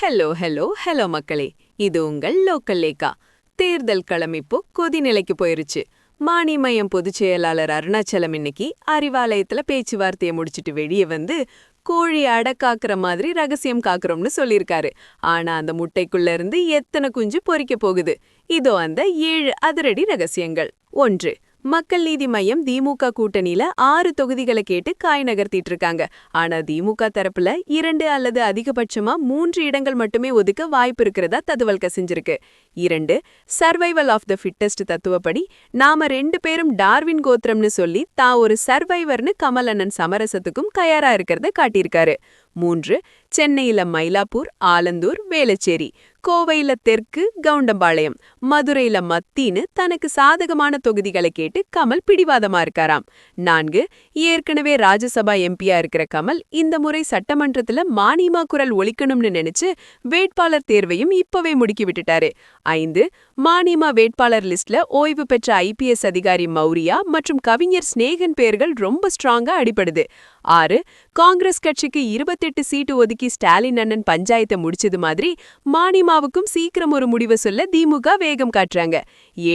Hello hello hello மக்களே, இது உங்கள் லோக்கல் லேக்கா. தேர்தல் களம் இப்போ கொதிநிலைக்கு போயிருச்சு. மானிமயம் பொதுச் செயலாளர் அருணாச்சலம் இன்னைக்கு அறிவாலயத்துல பேச்சுவார்த்தையை முடிச்சிட்டு வெளியே வந்து கோழி அடக்காக்குற மாதிரி ரகசியம் காக்குறோம்னு சொல்லியிருக்காரு. ஆனா அந்த முட்டைக்குள்ள இருந்து எத்தனை குஞ்சு பொரிக்க போகுது? இதோ அந்த 7 அதிரடி ரகசியங்கள். 1. மக்கள் நீதி மய்யம் திமுக கூட்டணியில 6 தொகுதிகளை கேட்டு காய் நகர்த்திட்டு இருக்காங்க. ஆனா திமுக தரப்புல 2 அல்லது அதிகபட்சமா 3 இடங்கள் மட்டுமே ஒதுக்க வாய்ப்பு இருக்கிறதா தகவல் கசிஞ்சிருக்கு. 2. சர்வைவல் ஆஃப் த ஃபிட்டஸ்ட் தத்துவப்படி நாம 2 பேரும் டார்வின் கோத்திரம்னு சொல்லி தான் ஒரு சர்வைவர்னு கமல் அண்ணன் சமரசத்துக்கும் தயாரா இருக்கிறத காட்டியிருக்காரு. 3. சென்னையில மயிலாப்பூர், ஆலந்தூர், வேளச்சேரி, கோவையில தெற்கு, கவுண்டம்பாளையம், மதுரையில மத்தின்னு தனக்கு சாதகமான தொகுதிகளை கேட்டு கமல் பிடிவாதமா இருக்காராம். 4. ஏற்கனவே ராஜ்யசபா எம்பியா இருக்கிற கமல் இந்த முறை சட்டமன்றத்துல மானிமா குரல் ஒலிக்கணும்னு நினைச்சு வேட்பாளர் தேர்வையும் இப்பவே முடுக்கி விட்டுட்டாரு. 5. மானிமா வேட்பாளர் லிஸ்ட்ல ஓய்வு பெற்ற IPS அதிகாரி மௌரியா மற்றும் கவிஞர் ஸ்நேகன் பெயர்கள் ரொம்ப ஸ்ட்ராங்கா அடிபடுது. 6. காங்கிரஸ் கட்சிக்கு 28 சீட்டு ஒதுக்கி ஸ்டாலின் அண்ணன் பஞ்சாயத்தை முடிச்சது மாதிரி மானிமாவுக்கும் சீக்கிரம் ஒரு முடிவை சொல்ல திமுக வேகம் காட்டுறாங்க.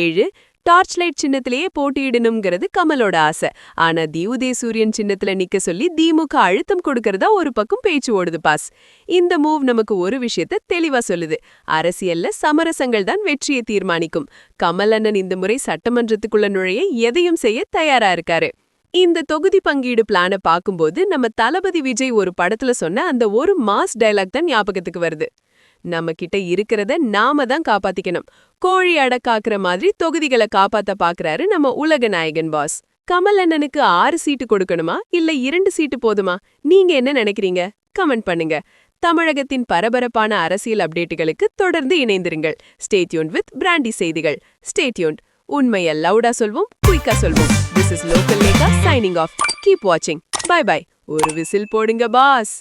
7. டார்ச் லைட் சின்னத்திலேயே போட்டியிடணுங்கிறது கமலோட ஆசை. ஆனா தியுதே சூரியன் சின்னத்துல நிக்க சொல்லி திமுக அழுத்தம் கொடுக்கறதா ஒரு பக்கம் பேச்சு ஓடுது பாஸ். இந்த மூவ் நமக்கு ஒரு விஷயத்த தெளிவா சொல்லுது. அரசியல்ல சமரசங்கள் தான் வெற்றியை தீர்மானிக்கும். கமல் அண்ணன் இந்த முறை சட்டமன்றத்துக்குள்ள நுழைய எதையும் செய்ய தயாரா இருக்காரு. இந்த தொகுதி பங்கீடு பிளான பாக்கும்போது நம்ம தளபதி விஜய் ஒரு படத்துல சொன்ன அந்த ஒரு மாஸ் டயலாக் தான் ஞாபகத்துக்கு வருது. நம்ம கிட்ட இருக்கிறத நாம தான் காப்பாத்திக்கணும். கோழி அடக்காக்குற மாதிரி தொகுதிகளை காப்பாத்த பாக்குறாரு நம்ம உலக நாயகன் பாஸ். கமல் அண்ணனுக்கு 6 சீட்டு கொடுக்கணுமா இல்ல 2 சீட்டு போதுமா? நீங்க என்ன நினைக்கிறீங்க? கமெண்ட் பண்ணுங்க. தமிழகத்தின் பரபரப்பான அரசியல் அப்டேட்டுகளுக்கு தொடர்ந்து இணைந்திருங்கள். ஸ்டே டியூன்ட் வித் பிராண்டி செய்திகள். Stay tuned. உண்மையை லவுடா சொல்வோம், குயிக்கா சொல்வோம். This is Local Leka signing off. Keep watching. Bye bye. ஒரு விசில் போடுங்க பாஸ்.